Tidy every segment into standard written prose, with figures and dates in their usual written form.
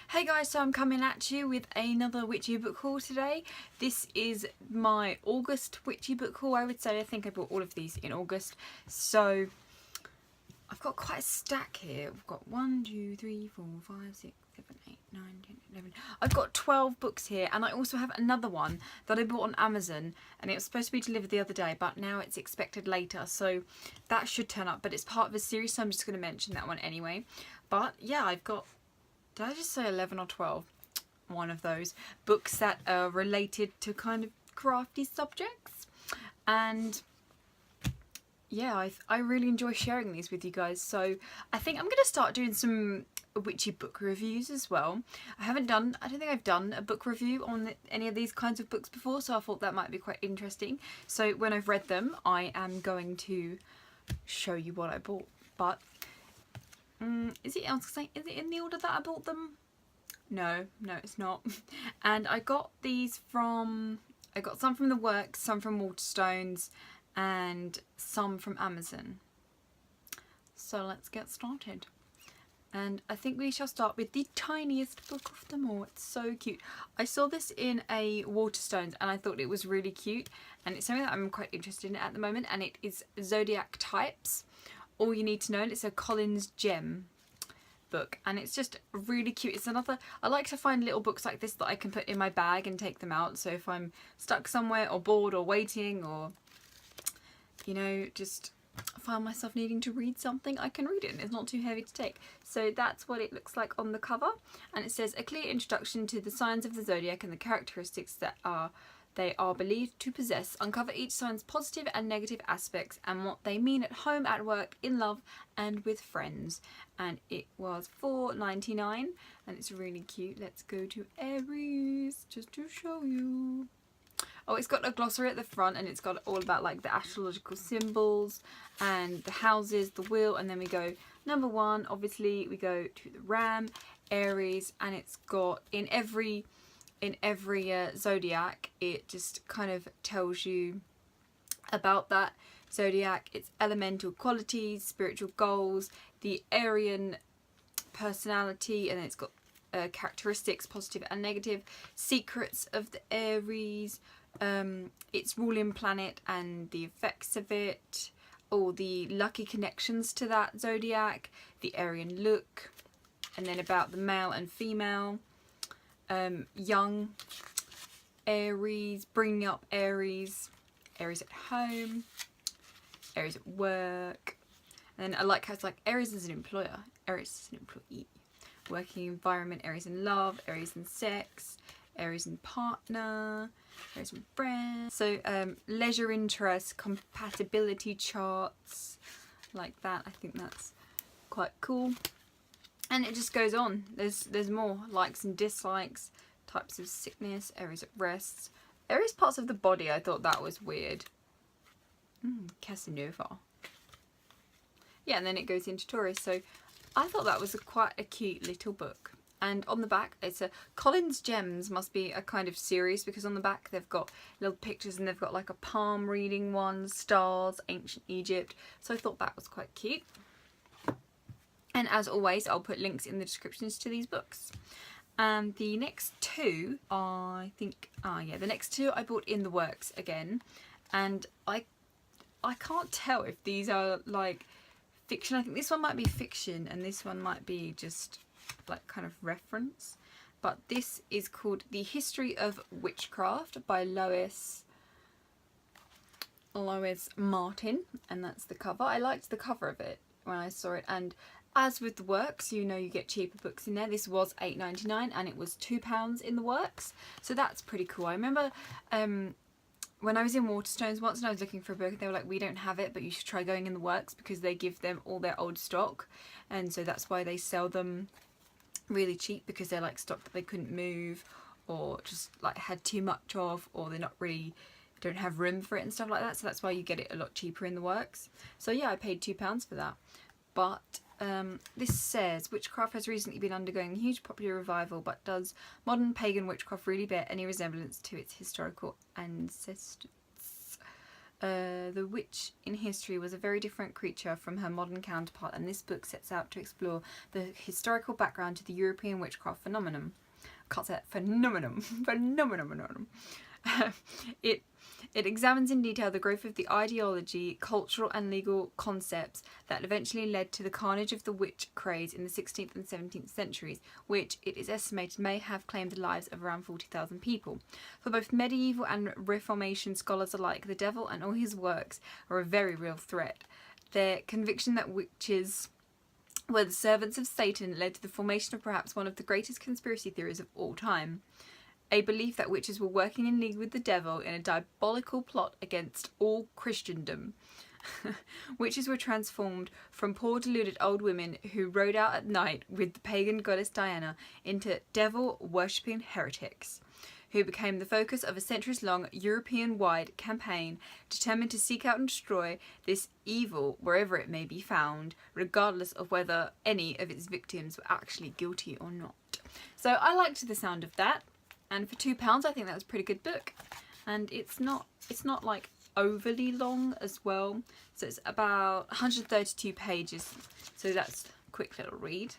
Hey guys, so I'm coming at you with another Witchy book haul today. This is my August Witchy book haul, I would say. I think I bought all of these in August. So I've got quite a stack here. I've got 1, 2, 3, 4, 5, 6, 7, 8, 9, 10, 11. I've got 12 books here, and I also have another one that I bought on Amazon, and it was supposed to be delivered the other day, but now it's expected later, so that should turn up. But it's part of a series, so I'm just going to mention that one anyway. But yeah, I've got, did I just say 11 or 12? One of those books that are related to kind of crafty subjects. And yeah, I really enjoy sharing these with you guys. So I think I'm going to start doing some witchy book reviews as well. I don't think I've done a book review on any of these kinds of books before, so I thought that might be quite interesting. So when I've read them, I am going to show you what I bought. But is it in the order that I bought them? No, it's not. And I got these from, I got some from the works, some from Waterstones, and some from Amazon. So let's get started. And I think we shall start with the tiniest book of them all. It's so cute. I saw this in a Waterstones and I thought it was really cute, and it's something that I'm quite interested in at the moment, and it is Zodiac Types, All You Need to Know, and it's a Collins Gem book, and it's just really cute. It's another, I like to find little books like this that I can put in my bag and take them out, so if I'm stuck somewhere or bored or waiting, or you know, just find myself needing to read something, I can read it and it's not too heavy to take. So that's what it looks like on the cover, and it says a clear introduction to the signs of the zodiac and the characteristics that they are believed to possess. Uncover each sign's positive and negative aspects and what they mean at home, at work, in love and with friends. And it was $4.99 and it's really cute. Let's go to Aries just to show you. Oh, it's got a glossary at the front, and it's got all about like the astrological symbols and the houses, the wheel, and then we go number 1, obviously we go to the Ram, Aries, and it's got in every zodiac, it just kind of tells you about that zodiac, its elemental qualities, spiritual goals, the Aryan personality, and then it's got characteristics, positive and negative, secrets of the Aries, its ruling planet and the effects of it, all the lucky connections to that zodiac, the Aryan look, and then about the male and female, young Aries, bringing up Aries, Aries at home, Aries at work, and then I like how it's like Aries as an employer, Aries as an employee, working environment, Aries in love, Aries in sex, Aries in partner, Aries in friends. So leisure interests, compatibility charts, like that. I think that's quite cool. And it just goes on. There's more likes and dislikes, types of sickness, Aries at rest, Aries parts of the body. I thought that was weird. Casanova. Yeah, and then it goes into Taurus. So I thought that was quite a cute little book. And on the back, it's a Collins Gems, must be a kind of series, because on the back they've got little pictures and they've got like a palm reading one, stars, ancient Egypt. So I thought that was quite cute. And as always, I'll put links in the descriptions to these books. And the next two, I think, the next two I bought in the works again. And I can't tell if these are like fiction. I think this one might be fiction and this one might be just like kind of reference. But this is called The History of Witchcraft by Lois Martin, and that's the cover. I liked the cover of it when I saw it, and as with the works, you know, you get cheaper books in there. This was $8.99 and it was £2 in the works, so that's pretty cool. I remember when I was in Waterstones once and I was looking for a book, they were like, we don't have it, but you should try going in the works, because they give them all their old stock, and so that's why they sell them really cheap, because they're like stock that they couldn't move or just like had too much of, or they're not really, don't have room for it and stuff like that, so that's why you get it a lot cheaper in the works. So yeah, I paid £2 for that. But this says, witchcraft has recently been undergoing a huge popular revival, but does modern pagan witchcraft really bear any resemblance to its historical ancestors? The witch in history was a very different creature from her modern counterpart, and this book sets out to explore the historical background to the European witchcraft phenomenon. I can't say that. Phenomenon. It examines in detail the growth of the ideology, cultural and legal concepts that eventually led to the carnage of the witch craze in the 16th and 17th centuries, which it is estimated may have claimed the lives of around 40,000 people. For both medieval and Reformation scholars alike, the devil and all his works are a very real threat. Their conviction that witches were the servants of Satan led to the formation of perhaps one of the greatest conspiracy theories of all time. A belief that witches were working in league with the devil in a diabolical plot against all Christendom. Witches were transformed from poor deluded old women who rode out at night with the pagan goddess Diana into devil-worshipping heretics, who became the focus of a centuries-long European-wide campaign determined to seek out and destroy this evil wherever it may be found, regardless of whether any of its victims were actually guilty or not. So I liked the sound of that. And for £2, I think that was a pretty good book. And it's not like overly long as well. So it's about 132 pages. So that's a quick little read.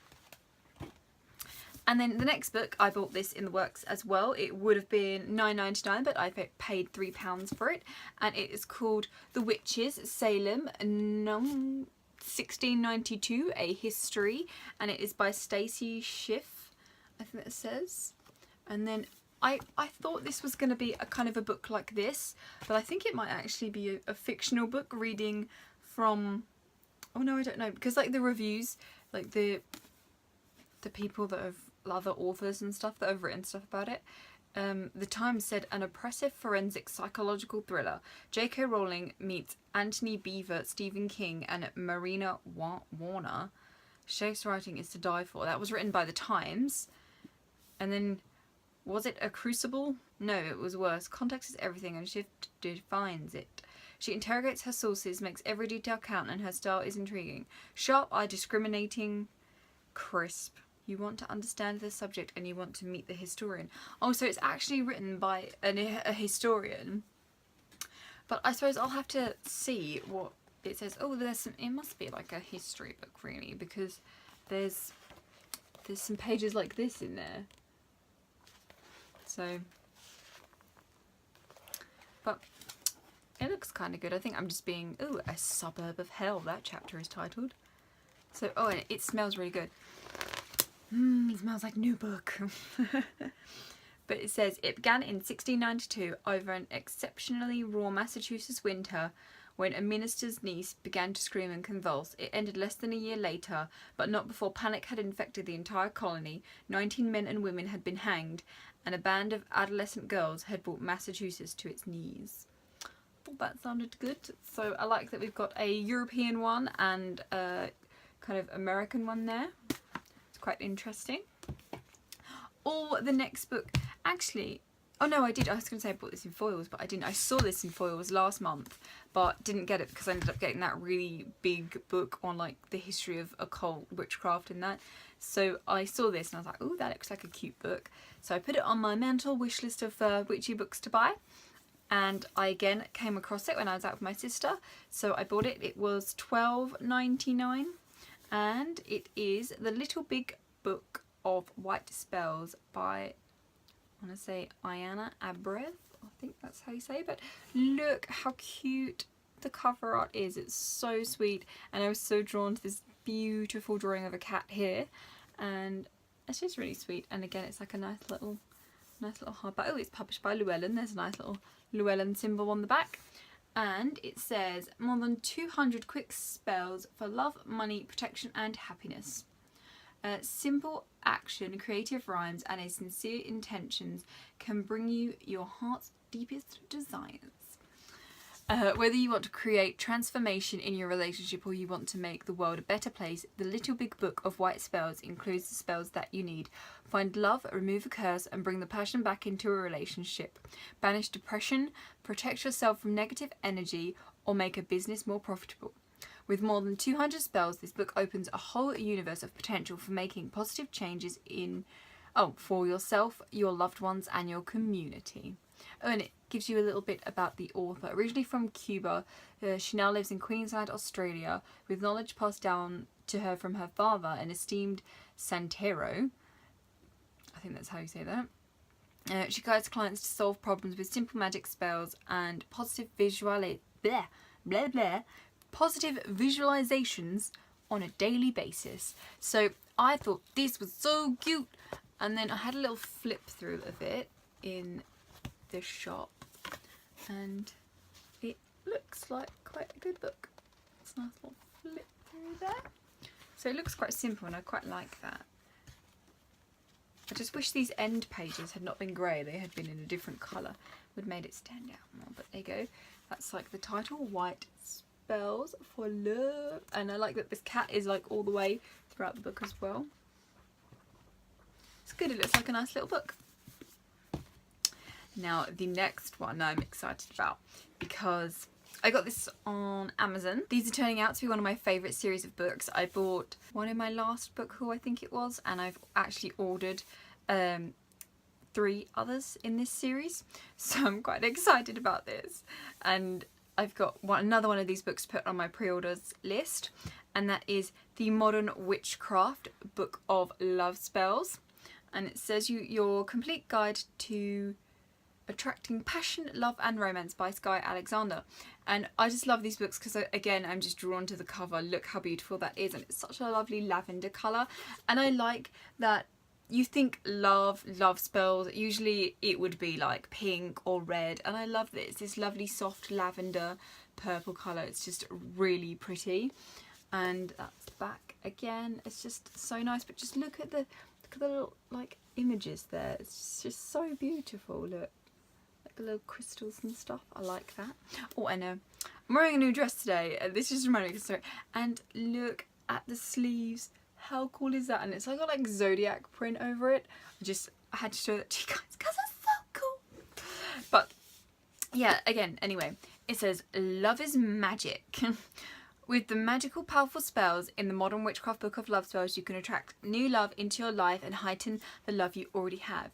And then the next book, I bought this in the works as well. It would have been £9.99, but I paid £3 for it. And it is called The Witches, Salem, 1692, A History. And it is by Stacy Schiff, I think it says. And then I thought this was going to be a kind of a book like this, but I think it might actually be a fictional book reading from, oh no, I don't know, because like the reviews, like the people that have, other authors and stuff that have written stuff about it, the Times said an oppressive forensic psychological thriller. J.K. Rowling meets Anthony Beevor, Stephen King and Marina Warner. Shakespeare's writing is to die for. That was written by the Times. And then, was it a crucible? No, it was worse. Context is everything, and Schiff defines it. She interrogates her sources, makes every detail count, and her style is intriguing. Sharp-eyed, discriminating, crisp. You want to understand the subject, and you want to meet the historian. Oh, so it's actually written by a historian. But I suppose I'll have to see what it says. Oh, there's some. It must be like a history book, really, because there's some pages like this in there. So, but it looks kind of good. I think I'm just being, ooh, a suburb of hell, that chapter is titled. So, oh, and it smells really good. It smells like new book. But it says, it began in 1692 over an exceptionally raw Massachusetts winter when a minister's niece began to scream and convulse. It ended less than a year later, but not before panic had infected the entire colony. 19 men and women had been hanged, and a band of adolescent girls had brought Massachusetts to its knees. I thought that sounded good. So I like that we've got a European one and a kind of American one there. It's quite interesting. Or the next book, actually, oh no, I did. I was going to say I bought this in foils, but I didn't. I saw this in foils last month, but didn't get it because I ended up getting that really big book on like the history of occult witchcraft and that. So I saw this and I was like, oh, that looks like a cute book. So I put it on my mental wish list of witchy books to buy. And I again came across it when I was out with my sister. So I bought it. It was $12.99. And it is The Little Big Book of White Spells by, I want to say, Ileana Abrev. I think that's how you say it. But look how cute the cover art is. It's so sweet. And I was so drawn to this beautiful drawing of a cat here. And it's just really sweet. And again, it's like a nice little hardback. Oh, it's published by Llewellyn. There's a nice little Llewellyn symbol on the back. And it says, more than 200 quick spells for love, money, protection and happiness. Simple action, creative rhymes and a sincere intentions can bring you your heart's deepest desires. Whether you want to create transformation in your relationship or you want to make the world a better place, the Little Big Book of White Spells includes the spells that you need. Find love, remove a curse, and bring the passion back into a relationship. Banish depression, protect yourself from negative energy, or make a business more profitable. With more than 200 spells, this book opens a whole universe of potential for making positive changes for yourself, your loved ones, and your community. Oh, and it gives you a little bit about the author. Originally from Cuba, she now lives in Queensland, Australia, with knowledge passed down to her from her father, an esteemed Santero. I think that's how you say that. She guides clients to solve problems with simple magic spells and positive positive visualizations on a daily basis. So I thought this was so cute, and then I had a little flip through of it in the shop, and it looks like quite a good book. It's a nice little flip through there. So it looks quite simple, and I quite like that. I just wish these end pages had not been grey, they had been in a different colour. Would have made it stand out more, but there you go. That's like the title, White Spells for Love. And I like that this cat is like all the way throughout the book as well. It's good, it looks like a nice little book. Now the next one I'm excited about, because I got this on Amazon. These are turning out to be one of my favourite series of books. I bought one in my last book haul, I think it was, and I've actually ordered 3 others in this series. So I'm quite excited about this. And I've got another one of these books put on my pre-orders list, and that is the Modern Witchcraft Book of Love Spells. And it says your complete guide to Attracting Passion, Love and Romance by Skye Alexander. And I just love these books because, again, I'm just drawn to the cover. Look how beautiful that is, and it's such a lovely lavender colour. And I like that you think love spells, usually it would be like pink or red, and I love this lovely soft lavender purple colour. It's just really pretty. And that's back again. It's just so nice, but just look at the little like images there. It's just so beautiful. Look. The little crystals and stuff. I like that. Oh, I know. I'm wearing a new dress today. This just reminded me of the story. And look at the sleeves. How cool is that? And it's like got like Zodiac print over it. I had to show that to you guys because it's so cool. But yeah, again, anyway, it says love is magic. With the magical, powerful spells in the Modern Witchcraft Book of Love Spells, you can attract new love into your life and heighten the love you already have.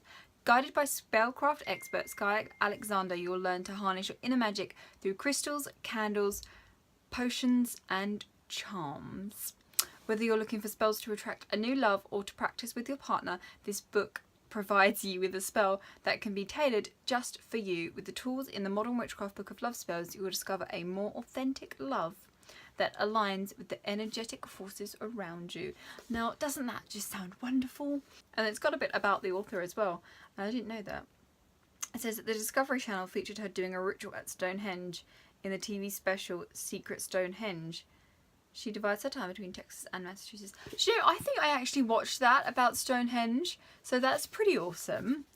Guided by spellcraft expert Skye Alexander, you will learn to harness your inner magic through crystals, candles, potions and charms. Whether you're looking for spells to attract a new love or to practice with your partner, this book provides you with a spell that can be tailored just for you. With the tools in the Modern Witchcraft Book of Love Spells, you will discover a more authentic love that aligns with the energetic forces around you. Now, doesn't that just sound wonderful? And it's got a bit about the author as well. I didn't know that. It says that the Discovery Channel featured her doing a ritual at Stonehenge in the TV special Secret Stonehenge. She divides her time between Texas and Massachusetts. You know, I think I actually watched that about Stonehenge, so that's pretty awesome.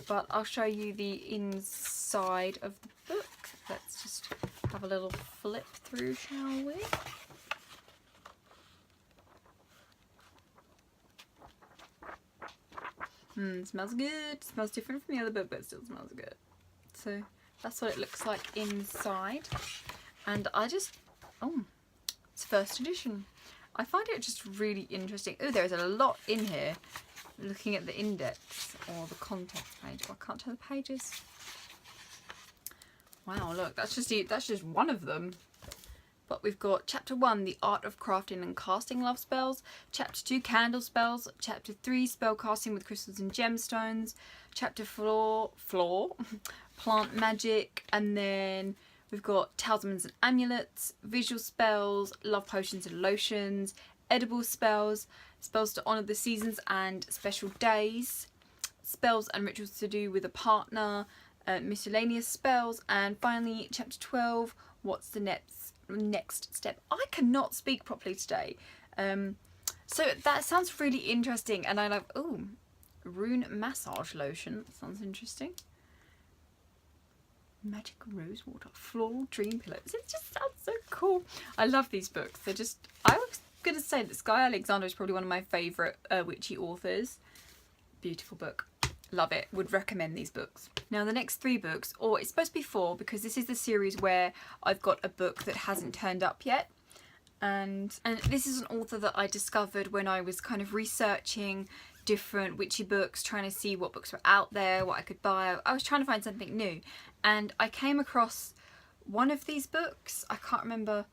But I'll show you the inside of the book. Let's just have a little flip through, shall we? Smells good. Smells different from the other book, but it still smells good. So that's what it looks like inside. And it's first edition. I find it just really interesting. Oh, there's a lot in here. Looking at the index or the content page. Oh, I can't tell the pages. Wow, look, that's just one of them. But we've got Chapter 1, The Art of Crafting and Casting Love Spells. Chapter 2, Candle Spells. Chapter 3, Spell Casting with Crystals and Gemstones. Chapter 4, Plant Magic. And then we've got Talismans and Amulets, Visual Spells, Love Potions and Lotions, Edible Spells, Spells to honour the seasons and special days, Spells and Rituals to do with a partner, Miscellaneous Spells, and finally Chapter 12, What's the next step? I cannot speak properly today. So that sounds really interesting, and I like, Rune Massage Lotion, that sounds interesting. Magic Rose Water, Floral Dream Pillows, it just sounds so cool. I love these books. I was going to say that Skye Alexander is probably one of my favourite witchy authors. Beautiful book. Love it. Would recommend these books. Now the next 3 books, or it's supposed to be 4 because this is the series where I've got a book that hasn't turned up yet. And this is an author that I discovered when I was kind of researching different witchy books, trying to see what books were out there, what I could buy. I was trying to find something new, and I came across one of these books. I can't remember.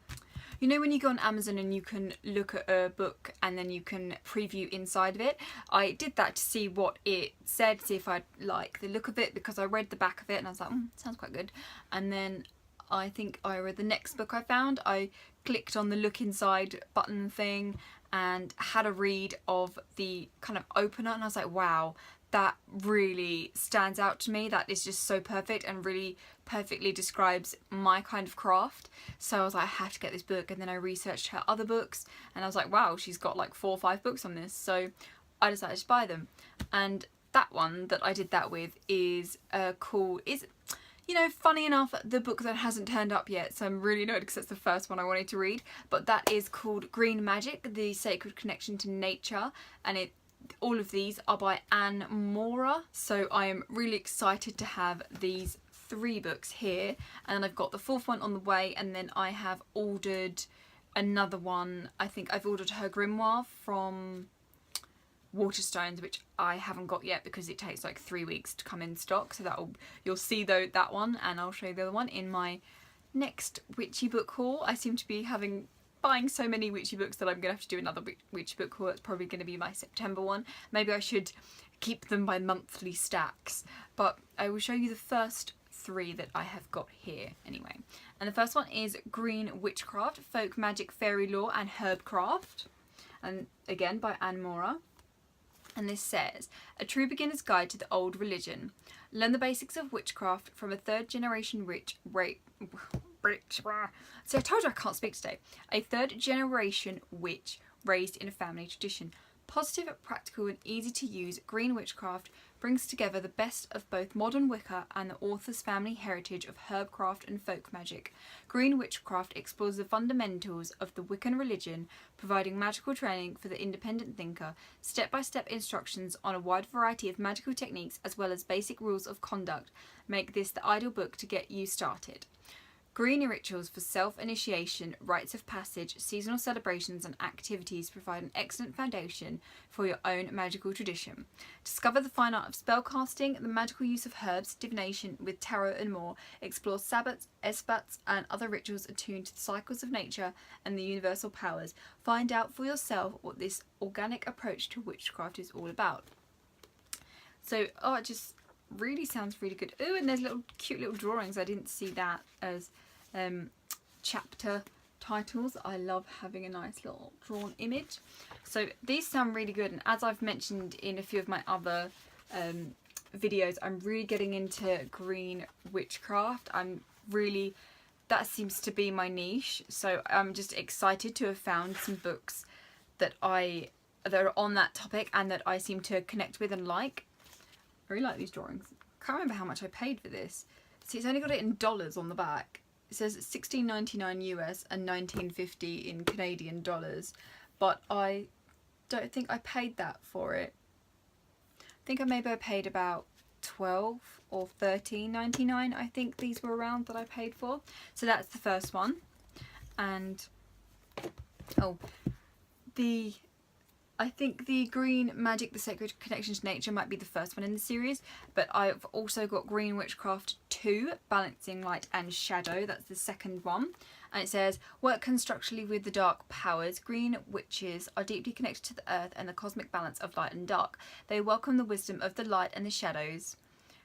You know when you go on Amazon and you can look at a book and then you can preview inside of it? I did that to see what it said, see if I'd like the look of it, because I read the back of it and I was like, sounds quite good. And then I think I read the next book I found. I clicked on the look inside button thing and had a read of the kind of opener, and I was like, wow, that really stands out to me. That is just so perfect and really perfectly describes my kind of craft. So I was like, I have to get this book. And then I researched her other books and I was like, wow, she's got like 4 or 5 books on this. So I decided to buy them. And that one that I did that with is cool. You know, funny enough, the book that hasn't turned up yet, so I'm really annoyed because that's the first one I wanted to read. But that is called Green Magic, The Sacred Connection to Nature, and all of these are by Moura. So I am really excited to have these 3 books here, and then I've got the 4th one on the way, and then I have ordered another one. I think I've ordered her grimoire from Waterstones, which I haven't got yet because it takes like 3 weeks to come in stock. So you'll see that one, and I'll show you the other one in my next witchy book haul. I seem to be buying so many witchy books that I'm gonna have to do another witchy book haul. It's probably gonna be my September one. Maybe I should keep them by monthly stacks, but I will show you the first 3 that I have got here anyway. And the first one is Green Witchcraft, Folk Magic, Fairy Lore and Herbcraft, and again by Moura. And this says, a true beginner's guide to the old religion. Learn the basics of witchcraft from a 3rd generation So I told you I can't speak today. A 3rd generation witch raised in a family tradition. Positive, practical and easy to use, Green Witchcraft brings together the best of both modern Wicca and the author's family heritage of herbcraft and folk magic. Green Witchcraft explores the fundamentals of the Wiccan religion, providing magical training for the independent thinker, step-by-step instructions on a wide variety of magical techniques as well as basic rules of conduct make this the ideal book to get you started. Green rituals for self-initiation, rites of passage, seasonal celebrations and activities provide an excellent foundation for your own magical tradition. Discover the fine art of spellcasting, the magical use of herbs, divination with tarot and more. Explore sabbats, esbats and other rituals attuned to the cycles of nature and the universal powers. Find out for yourself what this organic approach to witchcraft is all about. So, it just really sounds really good. Ooh, and there's cute little drawings. I didn't see that as chapter titles. I love having a nice little drawn image. So these sound really good, and as I've mentioned in a few of my other videos, I'm really getting into Green Witchcraft. That seems to be my niche, so I'm just excited to have found some books that are on that topic and that I seem to connect with and like. I really like these drawings. I can't remember how much I paid for this. See, it's only got it in dollars on the back. It says $16.99 US and $19.50 in Canadian dollars, but I don't think I paid that for it. I think maybe I paid about $12 or $13.99. I think these were around that I paid for. So that's the first one, and I think the Green Magic, The Sacred Connection to Nature might be the first one in the series, but I've also got Green Witchcraft 2, Balancing Light and Shadow. That's the second one. And it says, work constructively with the dark powers. Green witches are deeply connected to the earth and the cosmic balance of light and dark. They welcome the wisdom of the light and the shadows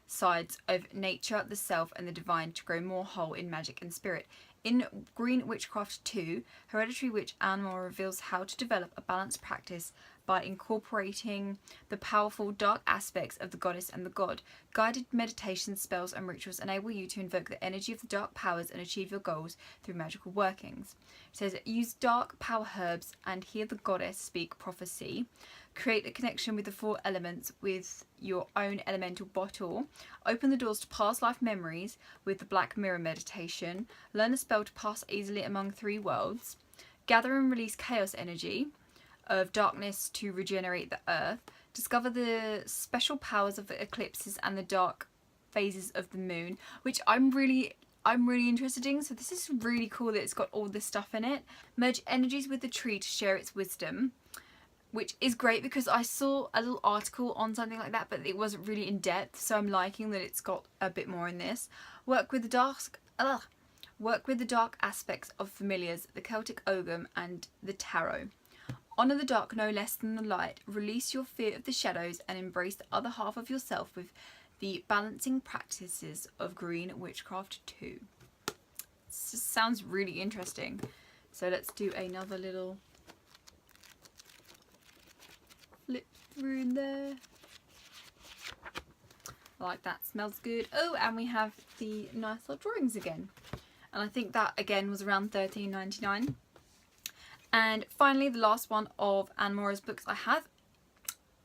sides of nature, the self and the divine to grow more whole in magic and spirit. In Green Witchcraft 2, Hereditary Witch Moura reveals how to develop a balanced practice by incorporating the powerful dark aspects of the goddess and the god. Guided meditations, spells and rituals enable you to invoke the energy of the dark powers and achieve your goals through magical workings. It says, use dark power herbs and hear the goddess speak prophecy. Create a connection with the 4 elements with your own elemental bottle. Open the doors to past life memories with the Black Mirror meditation. Learn a spell to pass easily among 3 worlds. Gather and release chaos energy of darkness to regenerate the earth. Discover the special powers of the eclipses and the dark phases of the moon, which I'm really interested in. So this is really cool that it's got all this stuff in it. Merge energies with the tree to share its wisdom. which is great because I saw a little article on something like that, but it wasn't really in depth, so I'm liking that it's got a bit more in this. Work with the dark aspects of familiars, the Celtic Ogham and the Tarot. Honour the dark no less than the light. Release your fear of the shadows and embrace the other half of yourself with the balancing practices of Green Witchcraft 2. This sounds really interesting. So let's do another little flip through in there. Like that, smells good. Oh, and we have the nice little drawings again. And I think that again was around $13.99. And finally, the last one of Anne Moura's books I have,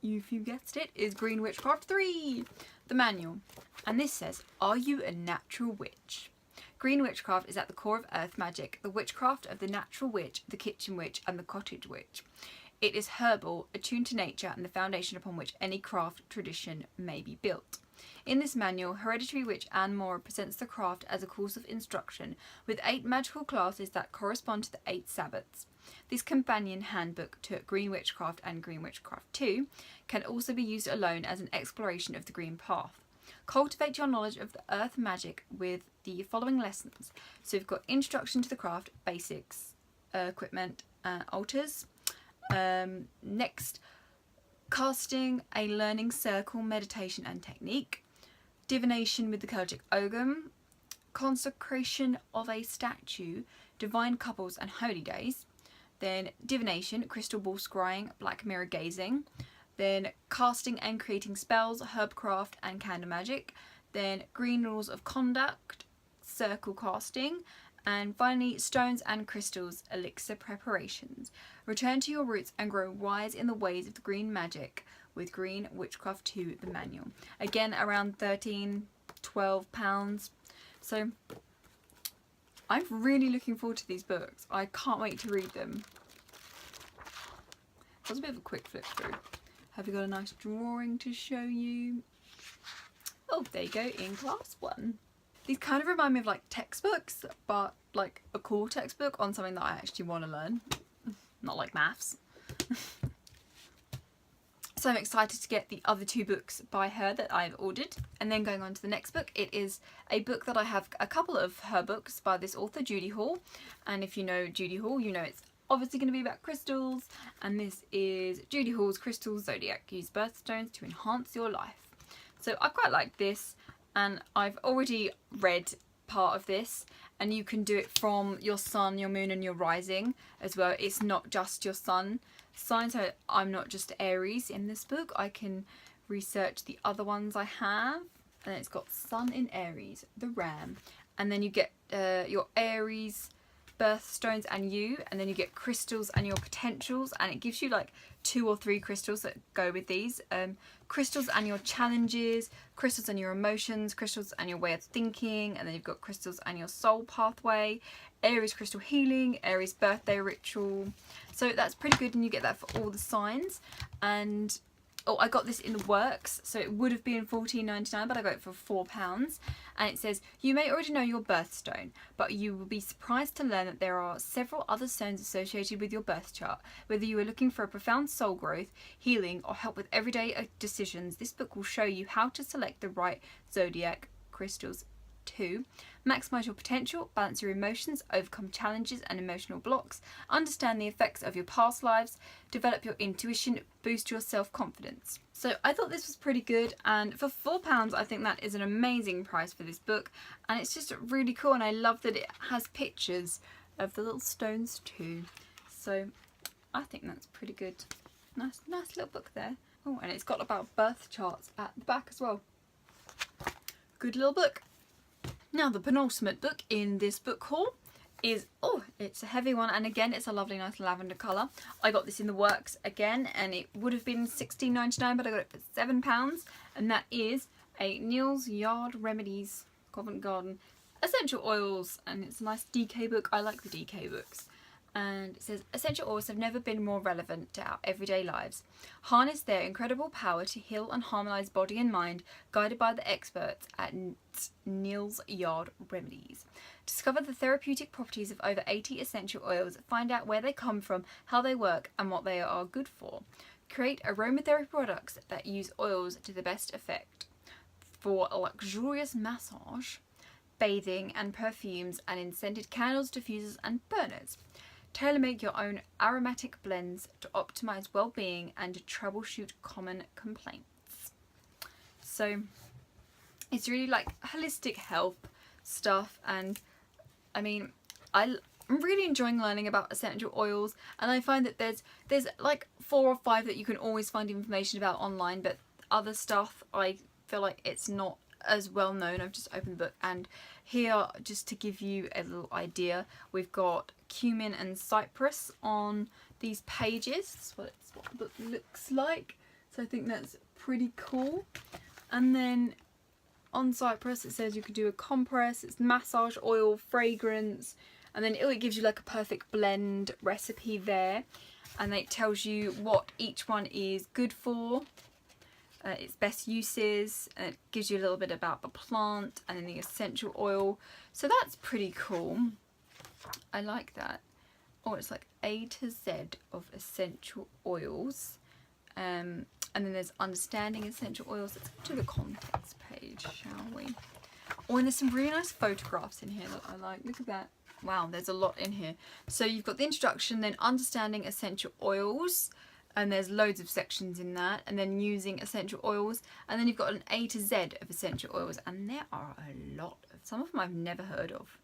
if you guessed it, is Green Witchcraft 3, the manual. And this says, are you a natural witch? Green witchcraft is at the core of earth magic, the witchcraft of the natural witch, the kitchen witch and the cottage witch. It is herbal, attuned to nature and the foundation upon which any craft tradition may be built. In this manual, hereditary witch Anne Moura presents the craft as a course of instruction with 8 magical classes that correspond to the 8 Sabbaths. This companion handbook to Green Witchcraft and Green Witchcraft 2 can also be used alone as an exploration of the green path. Cultivate your knowledge of the earth magic with the following lessons. So we've got introduction to the craft, basics, equipment, altars. Next, casting, a learning circle, meditation and technique. Divination with the Celtic Ogham. Consecration of a statue, divine couples and holy days. Then divination, crystal ball scrying, black mirror gazing. Then casting and creating spells, herbcraft and candle magic. Then green rules of conduct, circle casting. And finally, stones and crystals, elixir preparations. Return to your roots and grow wise in the ways of the green magic with Green Witchcraft 2, the manual. Again, around £13-12. So I'm really looking forward to these books. I can't wait to read them. That was a bit of a quick flip through. Have you got a nice drawing to show you? Oh, there you go, in class 1. These kind of remind me of like textbooks, but like a cool textbook on something that I actually want to learn. Not like maths. So I'm excited to get the other 2 books by her that I've ordered. And then going on to the next book, it is a book that I have a couple of her books by this author, Judy Hall. And if you know Judy Hall, you know it's obviously going to be about crystals. And this is Judy Hall's Crystal Zodiac. Use birthstones to enhance your life. So I quite like this. And I've already read part of this. And you can do it from your sun, your moon and your rising as well. It's not just your sun sign, so I'm not just Aries in this book. I can research the other ones I have, and it's got Sun in Aries, the Ram, and then you get your Aries birthstones and then you get crystals and your potentials, and it gives you like 2 or 3 crystals that go with these. Crystals and your challenges, crystals and your emotions, crystals and your way of thinking, and then you've got crystals and your soul pathway, Aries crystal healing, Aries birthday ritual. So that's pretty good, and you get that for all the signs. And oh, I got this in the works, so it would have been $14.99, but I got it for £4. And it says, you may already know your birthstone, but you will be surprised to learn that there are several other stones associated with your birth chart. Whether you are looking for a profound soul growth, healing, or help with everyday decisions, this book will show you how to select the right zodiac crystals. 2. Maximize your potential, balance your emotions, overcome challenges and emotional blocks, understand the effects of your past lives, develop your intuition, boost your self-confidence. So I thought this was pretty good, and for £4 I think that is an amazing price for this book, and it's just really cool, and I love that it has pictures of the little stones too. So I think that's pretty good. Nice little book there. Oh, and it's got about birth charts at the back as well. Good little book. Now the penultimate book in this book haul is, oh, it's a heavy one, and again it's a lovely nice lavender colour. I got this in the works again, and it would have been $16.99, but I got it for £7, and that is a Neil's Yard Remedies Covent Garden Essential Oils, and it's a nice DK book. I like the DK books. And it says, essential oils have never been more relevant to our everyday lives. Harness their incredible power to heal and harmonise body and mind, guided by the experts at Neal's Yard Remedies. Discover the therapeutic properties of over 80 essential oils, find out where they come from, how they work, and what they are good for. Create aromatherapy products that use oils to the best effect for a luxurious massage, bathing, and perfumes, and in scented candles, diffusers, and burners. Tailor-make your own aromatic blends to optimize well-being and to troubleshoot common complaints. So it's really like holistic health stuff, and I mean, I'm really enjoying learning about essential oils, and I find that there's like 4 or 5 that you can always find information about online, but other stuff I feel like it's not as well known. I've just opened the book, and here, just to give you a little idea, we've got cumin and cypress on these pages. That's what the book looks like, so I think that's pretty cool. And then on cypress it says you could do a compress, it's massage oil, fragrance, and then it gives you like a perfect blend recipe there, and it tells you what each one is good for, its best uses, and it gives you a little bit about the plant and then the essential oil. So that's pretty cool. I like that. Oh, it's like A to Z of essential oils. And then there's understanding essential oils. Let's go to the context page, shall we? Oh, and there's some really nice photographs in here that I like. Look at that. Wow, there's a lot in here. So you've got the introduction, then understanding essential oils, and there's loads of sections in that, and then using essential oils, and then you've got an A to Z of essential oils, and there are a lot of, some of them I've never heard of.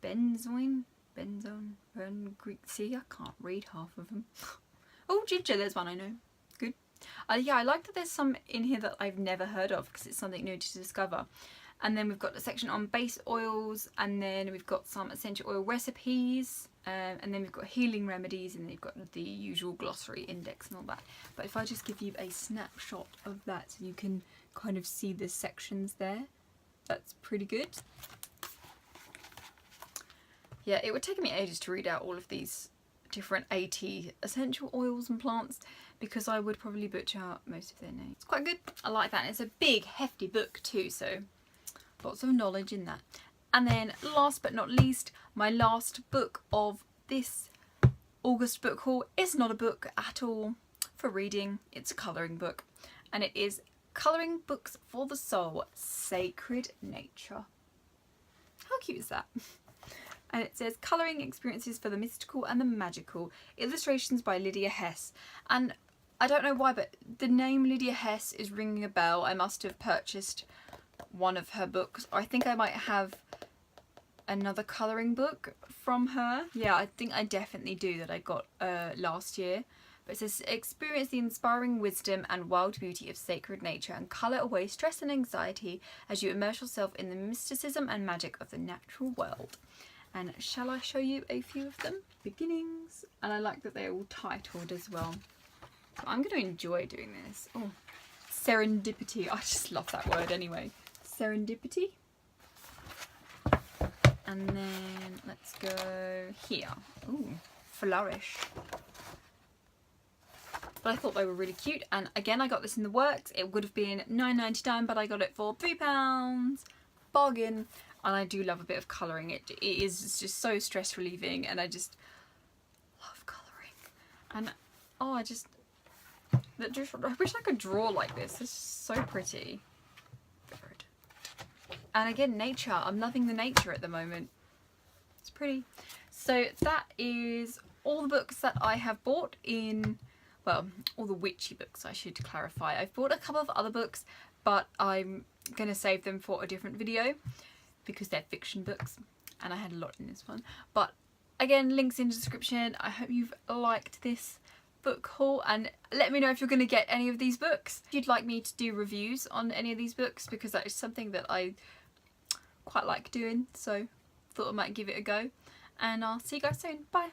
Benzone, Greek. See, I can't read half of them. Oh, ginger, there's one I know. Good. Yeah, I like that there's some in here that I've never heard of, because it's something new to discover. And then we've got a section on base oils, and then we've got some essential oil recipes, and then we've got healing remedies, and then you've got the usual glossary index and all that. But if I just give you a snapshot of that so you can kind of see the sections there, that's pretty good. Yeah, it would take me ages to read out all of these different 80 essential oils and plants, because I would probably butcher out most of their names. It's quite good. I like that. And it's a big, hefty book too, so lots of knowledge in that. And then last but not least, my last book of this August book haul is not a book at all for reading. It's a colouring book, and it is Colouring Books for the Soul, Sacred Nature. How cute is that? And it says Colouring Experiences for the Mystical and the Magical, illustrations by Lydia Hess. And I don't know why, but the name Lydia Hess is ringing a bell. I must have purchased one of her books. I think I might have another colouring book from her. Yeah, I think I definitely do, that I got last year. But it says, experience the inspiring wisdom and wild beauty of sacred nature and colour away stress and anxiety as you immerse yourself in the mysticism and magic of the natural world. And shall I show you a few of them? Beginnings. And I like that they're all titled as well. So I'm going to enjoy doing this. Oh, serendipity. I just love that word anyway. Serendipity. And then let's go here. Ooh, flourish. But I thought they were really cute, and again I got this in the works. It would have been £9.99, but I got it for £3. Bargain. And I do love a bit of colouring. It is just so stress relieving, and I just love colouring. And oh, I wish I could draw like this. It's so pretty. And again, nature. I'm loving the nature at the moment. It's pretty. So that is all the books that I have bought in, well, all the witchy books, I should clarify. I've bought a couple of other books, but I'm going to save them for a different video because they're fiction books, and I had a lot in this one. But again, links in the description. I hope you've liked this book haul, and let me know if you're going to get any of these books. If you'd like me to do reviews on any of these books, because that is something that I quite like doing, so thought I might give it a go. And I'll see you guys soon. Bye.